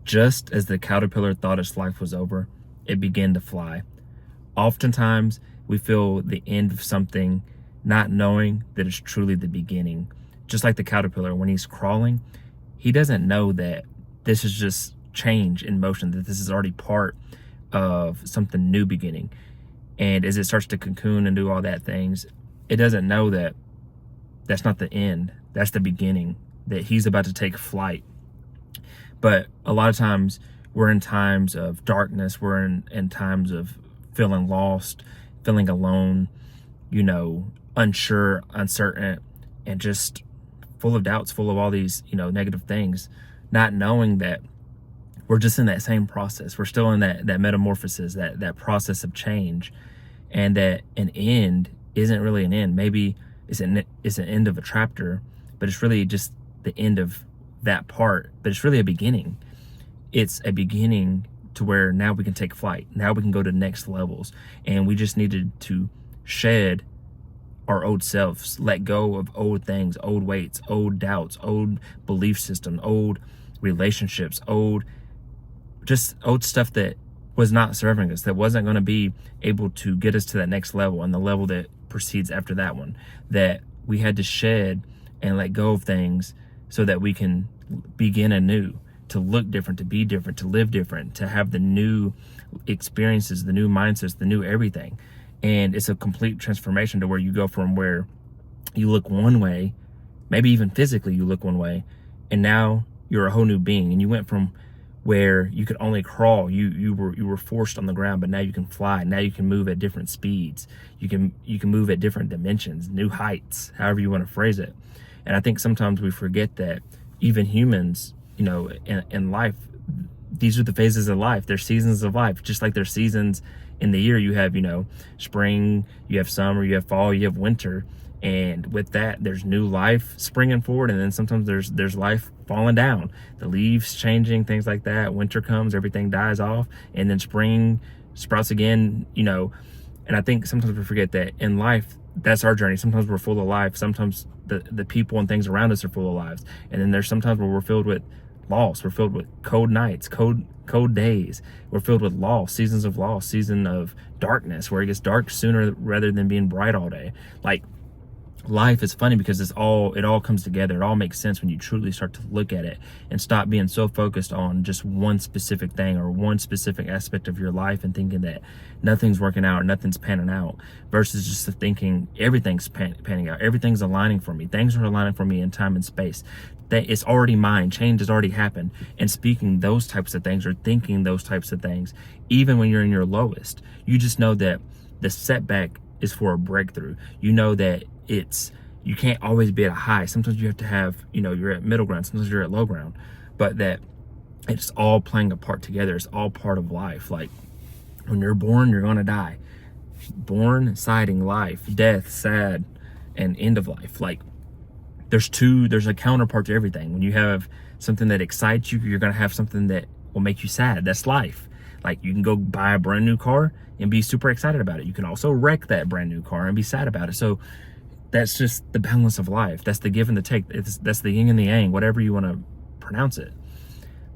Just as the caterpillar thought its life was over, it began to fly. Oftentimes, we feel the end of something, not knowing that it's truly the beginning. Just like the caterpillar, when he's crawling, he doesn't know that this is just change in motion, that this is already part of something new beginning. And as it starts to cocoon and do all that things, it doesn't know that that's not the end, that's the beginning, that he's about to take flight. But a lot of times we're in times of darkness, we're in times of feeling lost, feeling alone, unsure, uncertain, and just full of doubts, full of all these, negative things, not knowing that we're just in that same process. We're still in that metamorphosis, that process of change, and that an end isn't really an end. Maybe it's an end of a chapter, but it's really just the end of that part, but it's really a beginning. It's a beginning to where now we can take flight. Now we can go to next levels, and we just needed to shed our old selves, let go of old things, old weights, old doubts, old belief system, old relationships, old stuff that was not serving us, that wasn't going to be able to get us to that next level and the level that proceeds after that one, that we had to shed and let go of things so that we can begin anew, to look different, to be different, to live different, to have the new experiences, the new mindsets, the new everything. And it's a complete transformation to where you go from where you look one way, maybe even physically you look one way, and now you're a whole new being. And you went from where you could only crawl, you were forced on the ground, but now you can fly. Now you can move at different speeds. You can move at different dimensions, new heights, however you want to phrase it. And I think sometimes we forget that even humans, in life, these are the phases of life. They're seasons of life, just like there's seasons in the year. You have, spring, you have summer, you have fall, you have winter. And with that, there's new life springing forward, and then sometimes there's life falling down. The leaves changing, things like that. Winter comes, everything dies off, and then spring sprouts again, And I think sometimes we forget that in life, that's our journey. Sometimes we're full of life. Sometimes the people and things around us are full of lives. And then there's sometimes where we're filled with loss. We're filled with cold nights, cold days. We're filled with loss, seasons of loss, season of darkness, where it gets dark sooner rather than being bright all day. Like, life is funny because it all comes together. It all makes sense when you truly start to look at it and stop being so focused on just one specific thing or one specific aspect of your life and thinking that nothing's working out or nothing's panning out, versus just thinking everything's panning out. Everything's aligning for me. Things are aligning for me in time and space. That it's already mine. Change has already happened. And speaking those types of things or thinking those types of things, even when you're in your lowest, you just know that the setback is for a breakthrough. You know that you can't always be at a high. Sometimes you have to have, you're at middle ground, sometimes you're at low ground, but that it's all playing a part together. It's all part of life. Like, when you're born, you're going to die. Born, siding, life, death, sad, and end of life. Like, there's a counterpart to everything. When you have something that excites you, you're going to have something that will make you sad. That's life. Like, you can go buy a brand new car and be super excited about it. You can also wreck that brand new car and be sad about it. So that's just the balance of life. That's the give and the take. That's the yin and the yang, whatever you want to pronounce it.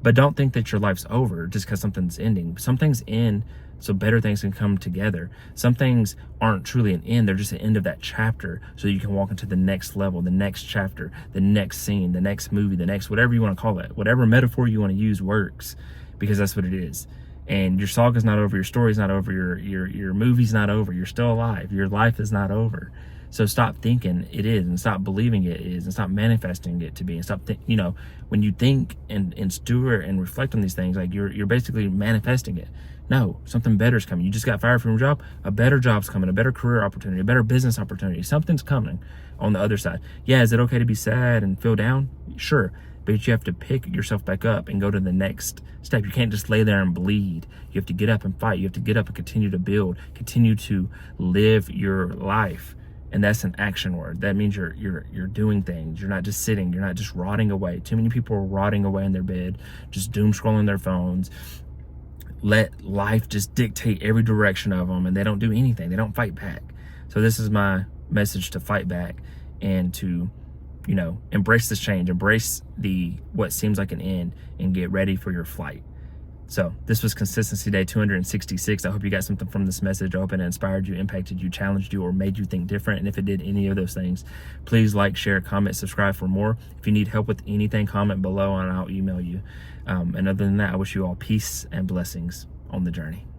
But don't think that your life's over just because something's ending. Some things end so better things can come together. Some things aren't truly an end. They're just an end of that chapter so you can walk into the next level, the next chapter, the next scene, the next movie, the next whatever you want to call it. Whatever metaphor you want to use works, because that's what it is. And your saga's not over, your story's not over, your movie's not over. You're still alive. Your life is not over. So stop thinking it is, and stop believing it is, and stop manifesting it to be, and stop when you think and steward and reflect on these things, like you're basically manifesting it. No, something better is coming. You just got fired from your job, a better job's coming, a better career opportunity, a better business opportunity. Something's coming on the other side. Yeah, is it okay to be sad and feel down? Sure. But you have to pick yourself back up and go to the next step. You can't just lay there and bleed. You have to get up and fight. You have to get up and continue to build, continue to live your life. And that's an action word. That means you're doing things. You're not just sitting. You're not just rotting away. Too many people are rotting away in their bed, just doom scrolling their phones. Let life just dictate every direction of them, and they don't do anything. They don't fight back. So this is my message: to fight back and to embrace this change, embrace what seems like an end, and get ready for your flight. So this was Consistency Day 266. I hope you got something from this message. I hope it inspired you, impacted you, challenged you, or made you think different. And if it did any of those things, please like, share, comment, subscribe for more. If you need help with anything, comment below and I'll email you. And other than that, I wish you all peace and blessings on the journey.